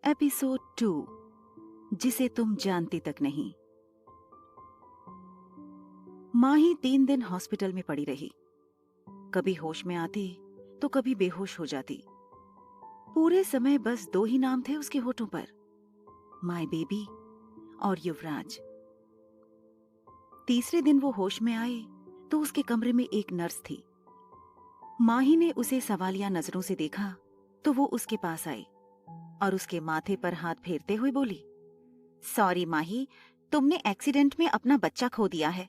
Episode 2, जिसे तुम जानती तक नहीं। माही 3 दिन हॉस्पिटल में पड़ी रही। कभी होश में आती तो कभी बेहोश हो जाती। पूरे समय बस 2 ही नाम थे उसके होठों पर, माय बेबी और युवराज। तीसरे दिन वो होश में आए तो उसके कमरे में एक नर्स थी। माही ने उसे सवालिया नजरों से देखा तो वो उसके पास आई और उसके माथे पर हाथ फेरते हुए बोली, सॉरी माही, तुमने एक्सीडेंट में अपना बच्चा खो दिया है।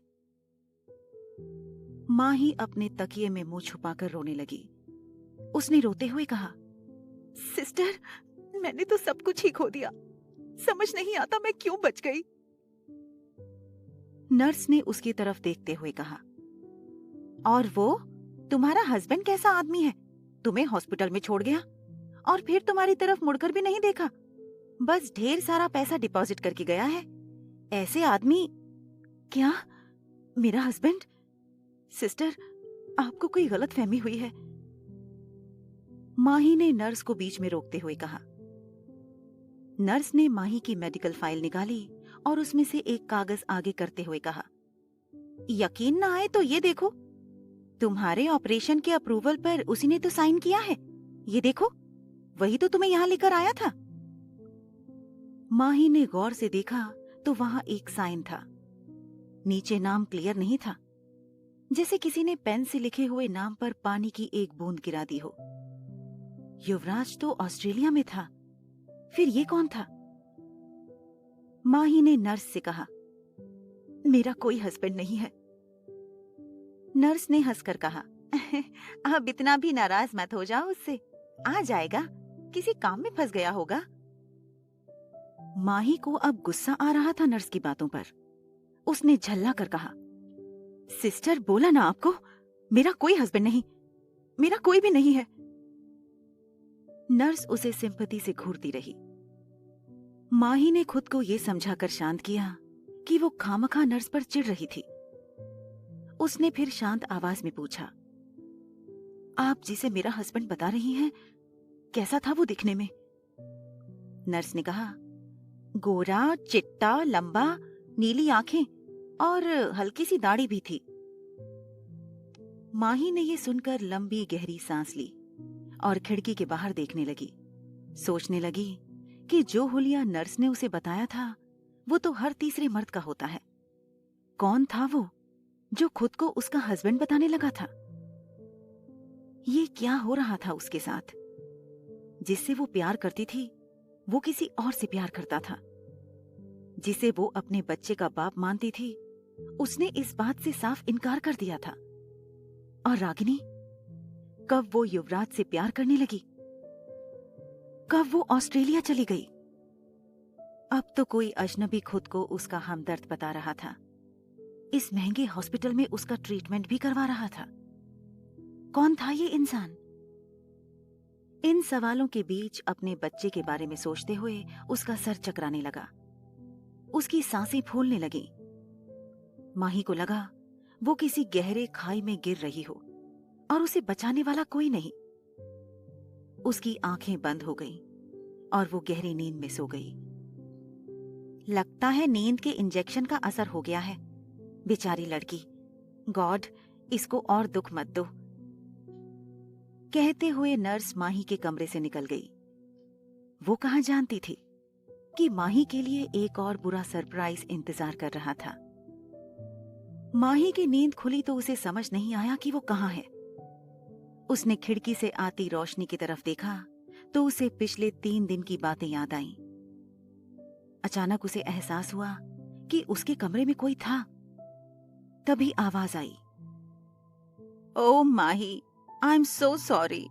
माही अपने तकिए में मुंह छुपाकर रोने लगी। उसने रोते हुए कहा, सिस्टर, मैंने तो सब कुछ ही खो दिया। समझ नहीं आता मैं क्यों बच गई। नर्स ने उसकी तरफ देखते हुए कहा, और वो तुम्हारा हस्बैंड कैसा आदमी है? तुम्हें हॉस्पिटल में छोड़ गया और फिर तुम्हारी तरफ मुड़कर भी नहीं देखा। बस ढेर सारा पैसा डिपॉजिट करके गया है। ऐसे आदमी। क्या मेरा हस्बैंड? सिस्टर, आपको कोई गलतफहमी हुई है। माही ने नर्स को बीच में रोकते हुए कहा। नर्स ने माही की मेडिकल फाइल निकाली और उसमें से एक कागज आगे करते हुए कहा, यकीन ना आए तो ये देखो, तुम्हारे ऑपरेशन के अप्रूवल पर उसी ने तो साइन किया है। ये देखो, वही तो तुम्हें यहां लेकर आया था। माही ने गौर से देखा तो वहां एक साइन था। नीचे नाम क्लियर नहीं था, जैसे किसी ने पेन से लिखे हुए नाम पर पानी की एक बूंद गिरा दी हो। युवराज तो ऑस्ट्रेलिया में था, फिर ये कौन था? माही ने नर्स से कहा, मेरा कोई हस्बैंड नहीं है। नर्स ने हंसकर कहा, अब इतना भी नाराज मत हो जाओ उससे, आ जाएगा, किसी काम में फंस गया होगा। माही को अब गुस्सा आ रहा था नर्स की बातों पर। उसने झल्ला कर कहा, सिस्टर, बोला ना आपको, मेरा कोई हस्बैंड नहीं, मेरा कोई भी नहीं है। नर्स उसे सिंपैथी से घूरती रही। माही ने खुद को यह समझाकर शांत किया कि वो खामखा नर्स पर चिढ़ रही थी। उसने फिर शांत आवाज में पूछा, आप जिसे मेरा हस्बैंड बता रही हैं, कैसा था वो दिखने में? नर्स ने कहा, गोरा, चिट्टा, लंबा, नीली आंखें और हल्की सी दाढ़ी भी थी। माही ने ये सुनकर लंबी गहरी सांस ली और खिड़की के बाहर देखने लगी। सोचने लगी कि जो हुलिया नर्स ने उसे बताया था वो तो हर तीसरे मर्द का होता है। कौन था वो जो खुद को उसका हस्बैंड बताने लगा था? ये क्या हो रहा था उसके साथ? जिससे वो प्यार करती थी वो किसी और से प्यार करता था। जिसे वो अपने बच्चे का बाप मानती थी उसने इस बात से साफ इनकार कर दिया था। और रागिनी, कब वो युवराज से प्यार करने लगी? कब वो ऑस्ट्रेलिया चली गई? अब तो कोई अजनबी खुद को उसका हमदर्द बता रहा था। इस महंगे हॉस्पिटल में उसका ट्रीटमेंट भी करवा रहा था। कौन था ये इंसान? इन सवालों के बीच अपने बच्चे के बारे में सोचते हुए उसका सर चकराने लगा। उसकी सांसें फूलने लगी। माही को लगा वो किसी गहरे खाई में गिर रही हो और उसे बचाने वाला कोई नहीं। उसकी आंखें बंद हो गईं और वो गहरी नींद में सो गई। लगता है नींद के इंजेक्शन का असर हो गया है। बेचारी लड़की, गॉड, इसको और दुख मत दो। कहते हुए नर्स माही के कमरे से निकल गई। वो कहाँ जानती थी कि माही के लिए एक और बुरा सरप्राइज इंतजार कर रहा था। माही की नींद खुली तो उसे समझ नहीं आया कि वो कहाँ है। उसने खिड़की से आती रोशनी की तरफ देखा तो उसे पिछले 3 दिन की बातें याद आईं। अचानक उसे एहसास हुआ कि उसके कमरे में कोई था। तभी आवाज आई, ओ माही, आई एम सो सॉरी।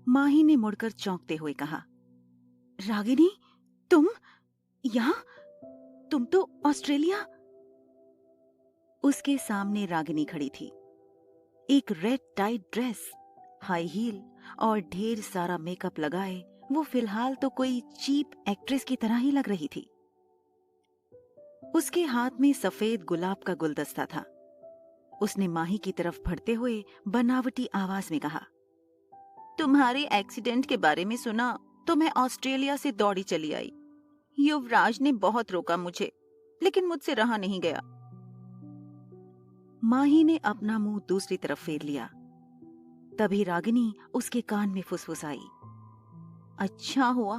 माही ने मुड़कर चौंकते हुए कहा, रागिनी, तुम यहां? तुम तो ऑस्ट्रेलिया। उसके सामने रागिनी खड़ी थी। एक red tide dress, high heel और ढेर सारा मेकअप लगाए वो फिलहाल तो कोई चीप एक्ट्रेस की तरह ही लग रही थी। उसके हाथ में सफेद गुलाब का गुलदस्ता था। उसने माही की तरफ बढ़ते हुए बनावटी आवाज में कहा, तुम्हारे एक्सीडेंट के बारे में सुना तो मैं ऑस्ट्रेलिया से दौड़ी चली आई। युवराज ने बहुत रोका मुझे, लेकिन मुझसे रहा नहीं गया। माही ने अपना मुंह दूसरी तरफ फेर लिया। तभी रागिनी उसके कान में फुसफुसाई, अच्छा हुआ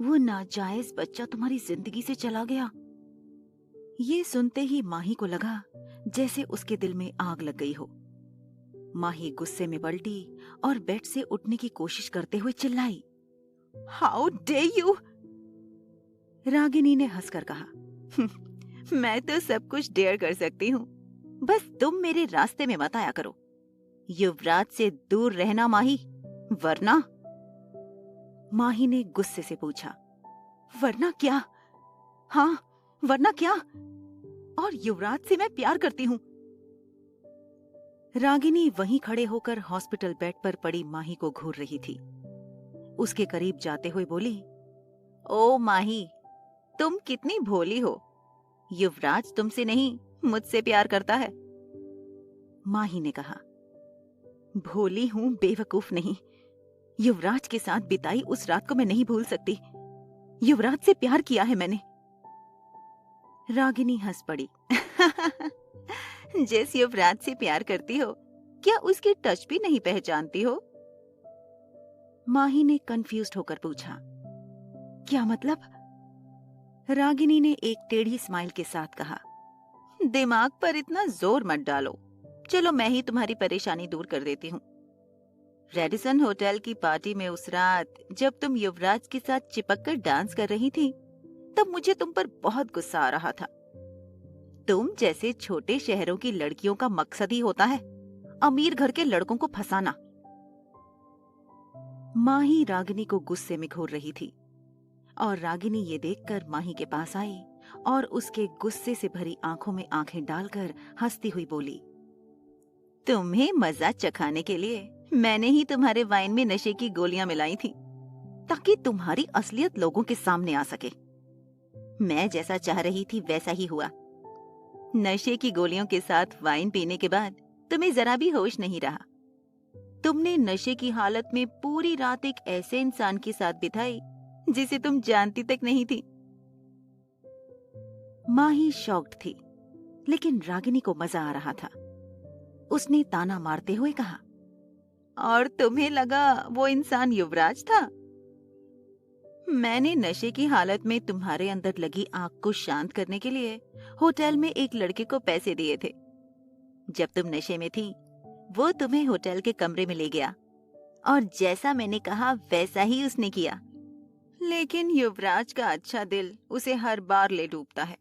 वो नाजायज बच्चा तुम्हारी जिंदगी से चला गया। ये सुनते ही माही को लगा जैसे उसके दिल में आग लग गई हो। माही गुस्से में पलटी और बेड से उठने की कोशिश करते हुए चिल्लाई, हाउ डे यू। रागिनी ने हंसकर कहा, मैं तो सब कुछ डेयर कर सकती हूँ, बस तुम मेरे रास्ते में मत आया करो। युवराज से दूर रहना माही, वरना। माही ने गुस्से से पूछा, वरना क्या? हाँ, वरना क्या? और युवराज से मैं प्यार करती हूँ। रागिनी वहीं खड़े होकर हॉस्पिटल बेड पर पड़ी माही को घूर रही थी। उसके करीब जाते हुए बोली, ओ माही, तुम कितनी भोली हो। युवराज तुमसे नहीं, मुझसे प्यार करता है। माही ने कहा, भोली हूं, बेवकूफ नहीं। युवराज के साथ बिताई उस रात को मैं नहीं भूल सकती। युवराज से प्यार किया है मैंने। रागिनी हंस पड़ी। जिस युवराज से प्यार करती हो, क्या उसकी टच भी नहीं पहचानती हो? माही ने कंफ्यूज्ड होकर पूछा, क्या मतलब? रागिनी ने एक टेढ़ी स्माइल के साथ कहा, दिमाग पर इतना जोर मत डालो। चलो मैं ही तुम्हारी परेशानी दूर कर देती हूँ। रेडिसन होटल की पार्टी में उस रात जब तुम युवराज के साथ चिपक कर डांस कर रही थी, तब मुझे तुम पर बहुत गुस्सा आ रहा था। तुम जैसे छोटे शहरों की लड़कियों का मकसद ही होता है अमीर घर के लड़कों को फंसाना। माही रागिनी को गुस्से में घूर रही थी और रागिनी ये देखकर माही के पास आई और उसके गुस्से से भरी आंखों में आंखें डालकर हंसती हुई बोली, तुम्हें मजा चखाने के लिए मैंने ही तुम्हारे वाइन में नशे की गोलियां मिलाई थी, ताकि तुम्हारी असलियत लोगों के सामने आ सके। मैं जैसा चाह रही थी वैसा ही हुआ। नशे की गोलियों के साथ वाइन पीने के बाद तुम्हें जरा भी होश नहीं रहा। तुमने नशे की हालत में पूरी रात एक ऐसे इंसान के साथ बिताई जिसे तुम जानती तक नहीं थी। माही शॉक्ड थी, लेकिन रागिनी को मजा आ रहा था। उसने ताना मारते हुए कहा, और तुम्हें लगा वो इंसान युवराज था? मैंने नशे की हालत में तुम्हारे अंदर लगी आग को शांत करने के लिए होटल में एक लड़के को पैसे दिए थे। जब तुम नशे में थी, वो तुम्हें होटल के कमरे में ले गया और जैसा मैंने कहा वैसा ही उसने किया। लेकिन युवराज का अच्छा दिल उसे हर बार ले डूबता है।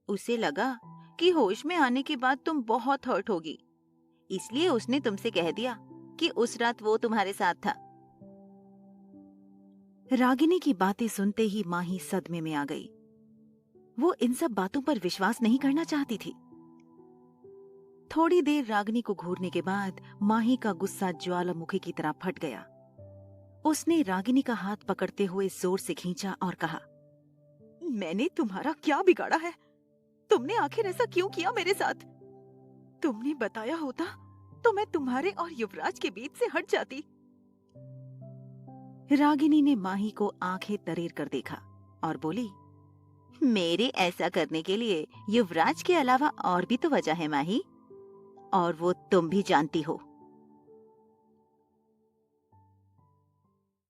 उसे लगा कि होश में आने के बाद तुम बहुत हर्ट होगी, इसलिए उसने तुमसे कह दिया कि उस रात वो तुम्हारे साथ था। रागिनी की बातें सुनते ही माही सदमे में आ गई। वो इन सब बातों पर विश्वास नहीं करना चाहती थी। थोड़ी देर रागिनी को घूरने के बाद माही का गुस्सा ज्वालामुखी की तरह फट गया। उसने रागिनी का हाथ पकड़ते हुए जोर से खींचा और कहा, मैंने तुम्हारा क्या बिगाड़ा है? तुमने आखिर ऐसा क्यों किया मेरे साथ? तुमने बताया होता तो मैं तुम्हारे और युवराज के बीच से हट जाती। रागिनी ने माही को आंखें तरेर कर देखा और बोली, मेरे ऐसा करने के लिए युवराज के अलावा और भी तो वजह है माही, और वो तुम भी जानती हो।